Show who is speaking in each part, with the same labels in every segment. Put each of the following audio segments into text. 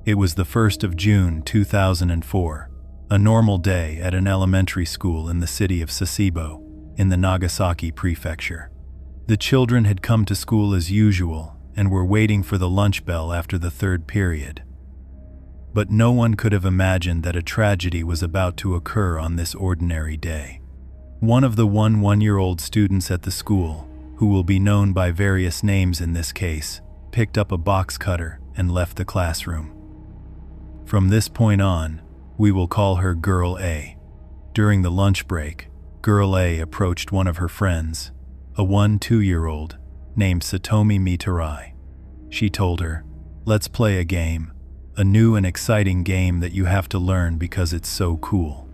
Speaker 1: It was the 1st of June 2004, a normal day at an elementary school in the city of Sasebo, in the Nagasaki prefecture. The children had come to school as usual and were waiting for the lunch bell after the third period. But no one could have imagined that a tragedy was about to occur on this ordinary day. One of the one-year-old students at the school, who will be known by various names in this case, picked up a box cutter and left the classroom. From this point on, we will call her Girl A. During the lunch break, Girl A approached one of her friends, a 2-year-old, named Satomi Mitarai. She told her, "Let's play a game, a new and exciting game that you have to learn because it's so cool."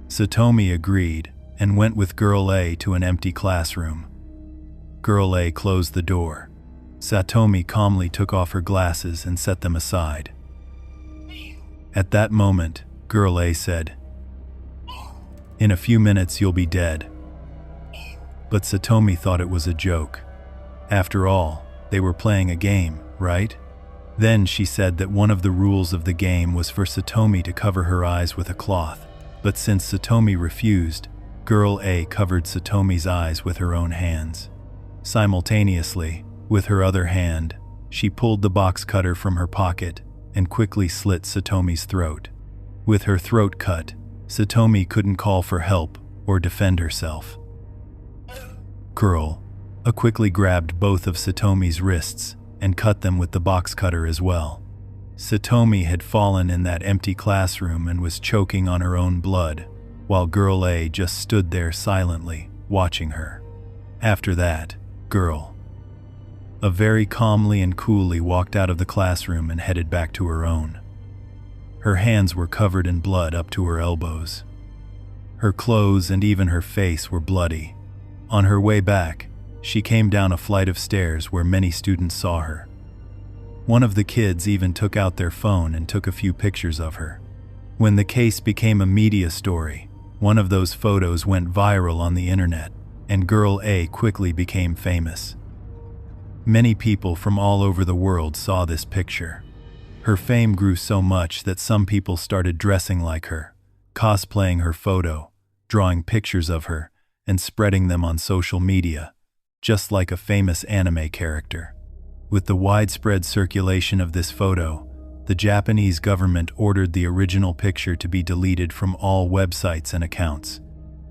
Speaker 1: Satomi agreed and went with Girl A to an empty classroom. Girl A closed the door. Satomi calmly took off her glasses and set them aside. At that moment, Girl A said, "In a few minutes you'll be dead." But Satomi thought it was a joke. After all, they were playing a game, right? Then she said that one of the rules of the game was for Satomi to cover her eyes with a cloth, but since Satomi refused, Girl A covered Satomi's eyes with her own hands. Simultaneously, with her other hand, she pulled the box cutter from her pocket and quickly slit Satomi's throat. With her throat cut, Satomi couldn't call for help or defend herself. Girl A quickly grabbed both of Satomi's wrists and cut them with the box cutter as well. Satomi had fallen in that empty classroom and was choking on her own blood, while Girl A just stood there silently, watching her. After that, Girl A very calmly and coolly walked out of the classroom and headed back to her own. Her hands were covered in blood up to her elbows. Her clothes and even her face were bloody. On her way back, she came down a flight of stairs where many students saw her. One of the kids even took out their phone and took a few pictures of her. When the case became a media story, one of those photos went viral on the internet, and Girl A quickly became famous. Many people from all over the world saw this picture. Her fame grew so much that some people started dressing like her, cosplaying her photo, drawing pictures of her, and spreading them on social media, just like a famous anime character. With the widespread circulation of this photo, the Japanese government ordered the original picture to be deleted from all websites and accounts.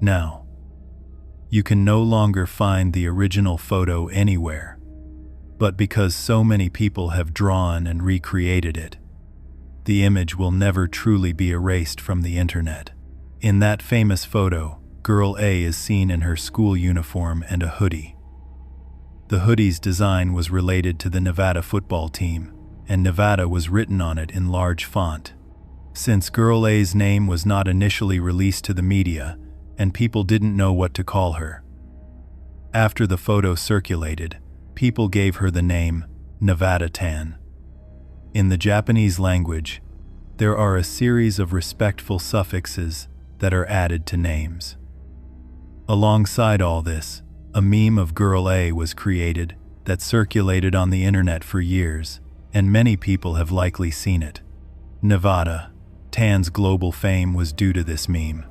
Speaker 1: Now, you can no longer find the original photo anywhere. But because so many people have drawn and recreated it, the image will never truly be erased from the internet. In that famous photo, Girl A is seen in her school uniform and a hoodie. The hoodie's design was related to the Nevada football team, and Nevada was written on it in large font. Since Girl A's name was not initially released to the media, and people didn't know what to call her. After the photo circulated, people gave her the name Nevada Tan. In the Japanese language, there are a series of respectful suffixes that are added to names. Alongside all this, a meme of Girl A was created that circulated on the internet for years, and many people have likely seen it. Nevada Tan's global fame was due to this meme.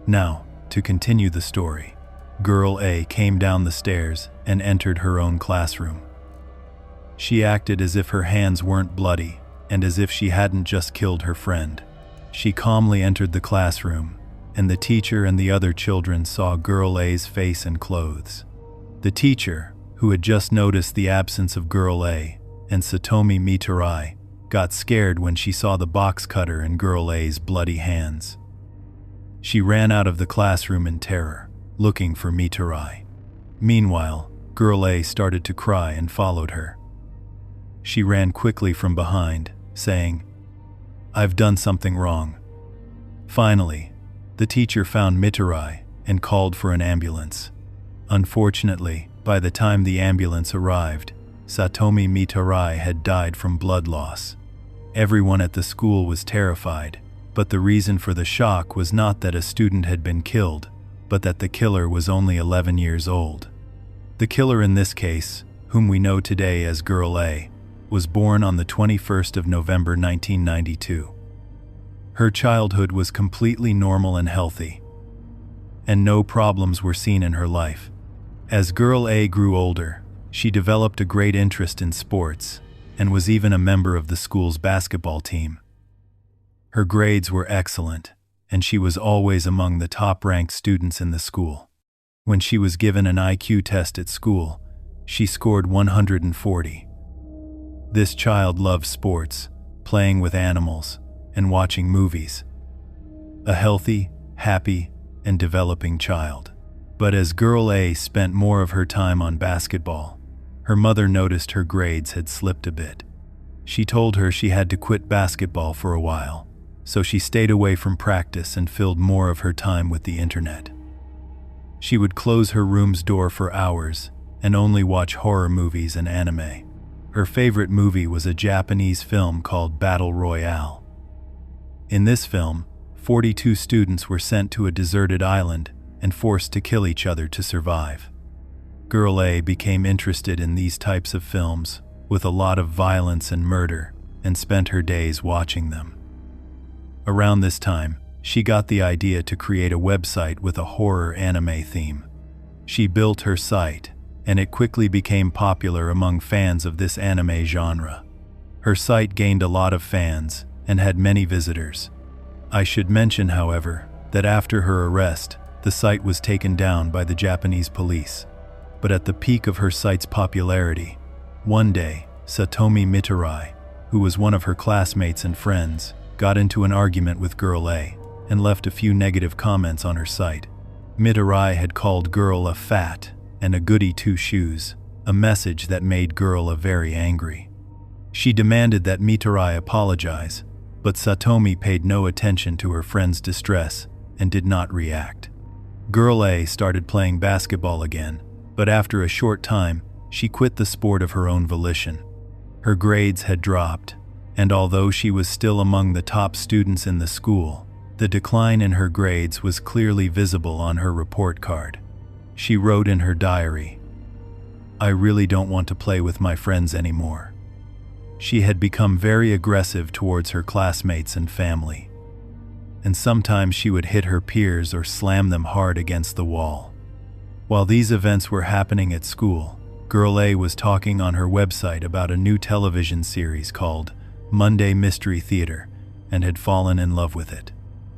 Speaker 1: Now, to continue the story, Girl A came down the stairs and entered her own classroom. She acted as if her hands weren't bloody and as if she hadn't just killed her friend. She calmly entered the classroom, and the teacher and the other children saw Girl A's face and clothes. The teacher, who had just noticed the absence of Girl A, and Satomi Mitarai, got scared when she saw the box cutter in Girl A's bloody hands. She ran out of the classroom in terror, looking for Mitarai. Meanwhile, Girl A started to cry and followed her. She ran quickly from behind, saying, "I've done something wrong." Finally, the teacher found Mitarai and called for an ambulance. Unfortunately, by the time the ambulance arrived, Satomi Mitarai had died from blood loss. Everyone at the school was terrified, but the reason for the shock was not that a student had been killed, but that the killer was only 11 years old. The killer in this case, whom we know today as Girl A, was born on the 21st of November 1992. Her childhood was completely normal and healthy, and no problems were seen in her life. As Girl A grew older, she developed a great interest in sports and was even a member of the school's basketball team. Her grades were excellent, and she was always among the top-ranked students in the school. When she was given an IQ test at school, she scored 140. This child loved sports, playing with animals, and watching movies. A healthy, happy, and developing child. But as Girl A spent more of her time on basketball, her mother noticed her grades had slipped a bit. She told her she had to quit basketball for a while, so she stayed away from practice and filled more of her time with the internet. She would close her room's door for hours and only watch horror movies and anime. Her favorite movie was a Japanese film called Battle Royale. In this film, 42 students were sent to a deserted island and forced to kill each other to survive. Girl A became interested in these types of films with a lot of violence and murder and spent her days watching them. Around this time, she got the idea to create a website with a horror anime theme. She built her site, and it quickly became popular among fans of this anime genre. Her site gained a lot of fans and had many visitors. I should mention, however, that after her arrest, the site was taken down by the Japanese police. But at the peak of her site's popularity, one day, Satomi Mitarai, who was one of her classmates and friends, got into an argument with Girl A and left a few negative comments on her site. Mitarai had called Girl a fat and a goody two-shoes, a message that made Girl A very angry. She demanded that Mitarai apologize, but Satomi paid no attention to her friend's distress and did not react. Girl A started playing basketball again, but after a short time, she quit the sport of her own volition. Her grades had dropped, and although she was still among the top students in the school, the decline in her grades was clearly visible on her report card. She wrote in her diary, "I really don't want to play with my friends anymore." She had become very aggressive towards her classmates and family, and sometimes she would hit her peers or slam them hard against the wall. While these events were happening at school, Girl A was talking on her website about a new television series called Monday Mystery Theater and had fallen in love with it.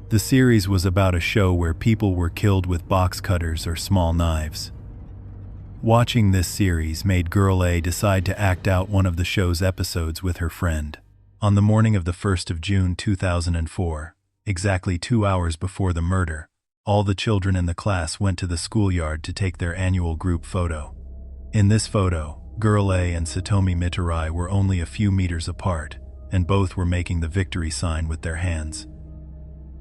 Speaker 1: The series was about a show where people were killed with box cutters or small knives. Watching this series made Girl A decide to act out one of the show's episodes with her friend. On the morning of the 1st of June 2004, exactly 2 hours before the murder, all the children in the class went to the schoolyard to take their annual group photo. In this photo, Girl A and Satomi Mitarai were only a few meters apart, and both were making the victory sign with their hands.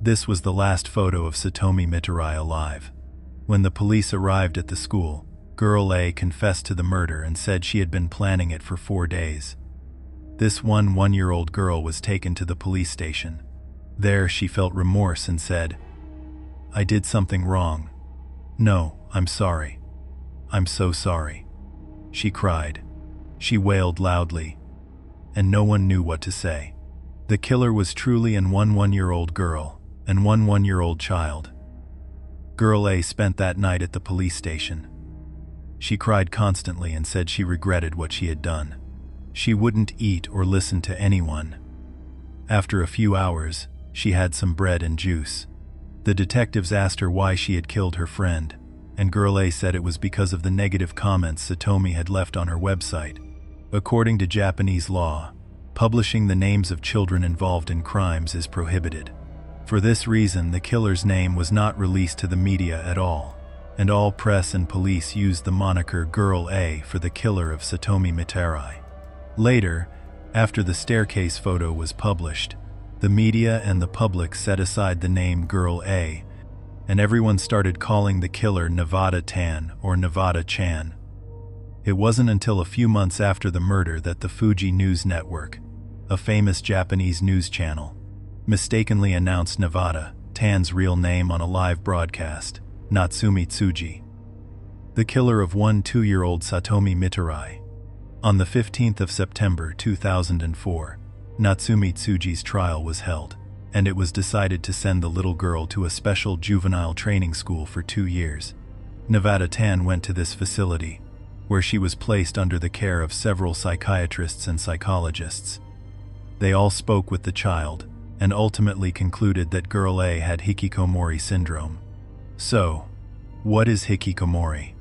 Speaker 1: This was the last photo of Satomi Mitarai alive. When the police arrived at the school, Girl A confessed to the murder and said she had been planning it for 4 days. This one-year-old girl was taken to the police station. There she felt remorse and said, "I did something wrong. No, I'm sorry. I'm so sorry." She cried. She wailed loudly, and no one knew what to say. The killer was truly an one-year-old girl and one-year-old child. Girl A spent that night at the police station. She cried constantly and said she regretted what she had done. She wouldn't eat or listen to anyone. After a few hours, she had some bread and juice. The detectives asked her why she had killed her friend, and Girl A said it was because of the negative comments Satomi had left on her website. According to Japanese law, publishing the names of children involved in crimes is prohibited. For this reason, the killer's name was not released to the media at all, and all press and police used the moniker Girl A for the killer of Satomi Mitarai. Later, after the staircase photo was published, the media and the public set aside the name Girl A, and everyone started calling the killer Nevada-tan or Nevada-chan. It wasn't until a few months after the murder that the Fuji News Network, a famous Japanese news channel, mistakenly announced Nevada-tan's real name on a live broadcast, Natsumi Tsuji. The killer of 2-year-old Satomi Mitarai On the 15th of September 2004, Natsumi Tsuji's trial was held, and it was decided to send the little girl to a special juvenile training school for 2 years. Nevada Tan went to this facility, where she was placed under the care of several psychiatrists and psychologists. They all spoke with the child, and ultimately concluded that Girl A had hikikomori syndrome. So, what is hikikomori?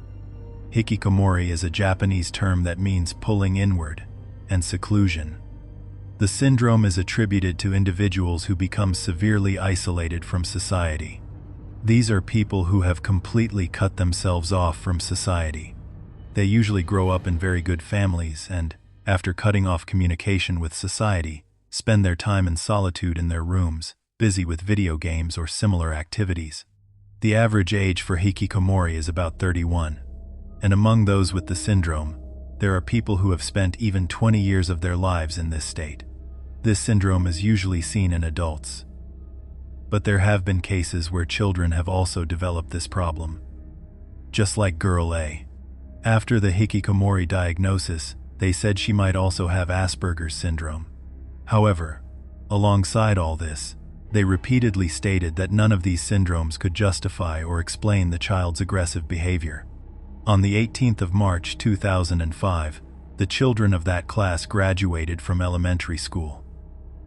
Speaker 1: Hikikomori is a Japanese term that means pulling inward and seclusion. The syndrome is attributed to individuals who become severely isolated from society. These are people who have completely cut themselves off from society. They usually grow up in very good families and, after cutting off communication with society, spend their time in solitude in their rooms, busy with video games or similar activities. The average age for hikikomori is about 31. And among those with the syndrome, there are people who have spent even 20 years of their lives in this state. This syndrome is usually seen in adults. But there have been cases where children have also developed this problem. Just like Girl A. After the hikikomori diagnosis, they said she might also have Asperger's syndrome. However, alongside all this, they repeatedly stated that none of these syndromes could justify or explain the child's aggressive behavior. On the 18th of March 2005, the children of that class graduated from elementary school.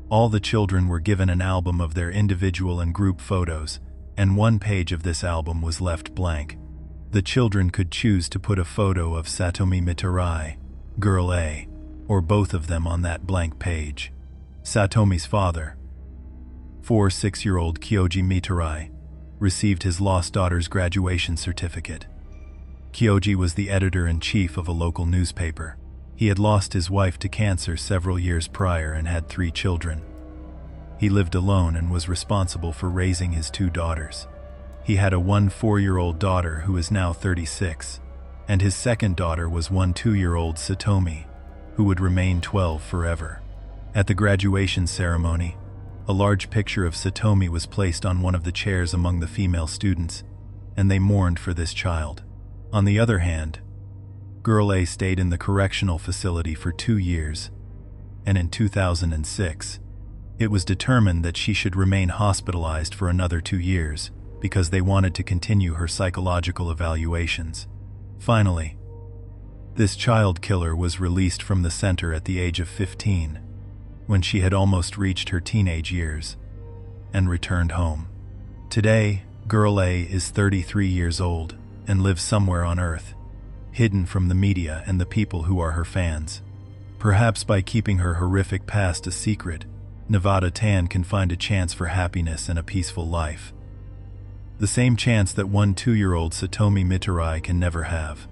Speaker 1: All the children were given an album of their individual and group photos, and one page of this album was left blank. The children could choose to put a photo of Satomi Mitarai, Girl A, or both of them on that blank page. Satomi's father, 6-year-old Kyoji Mitarai, received his lost daughter's graduation certificate. Kyoji was the editor-in-chief of a local newspaper. He had lost his wife to cancer several years prior and had 3 children. He lived alone and was responsible for raising his 2 daughters. He had a 4-year-old daughter who is now 36, and his second daughter was 2-year-old Satomi, who would remain 12 forever. At the graduation ceremony, a large picture of Satomi was placed on one of the chairs among the female students, and they mourned for this child. On the other hand, Girl A stayed in the correctional facility for 2 years, and in 2006, it was determined that she should remain hospitalized for another 2 years because they wanted to continue her psychological evaluations. Finally, this child killer was released from the center at the age of 15, when she had almost reached her teenage years, and returned home. Today, Girl A is 33 years old and lives somewhere on Earth, hidden from the media and the people who are her fans. Perhaps by keeping her horrific past a secret, Nevada Tan can find a chance for happiness and a peaceful life. The same chance that 2-year-old Satomi Mitarai can never have.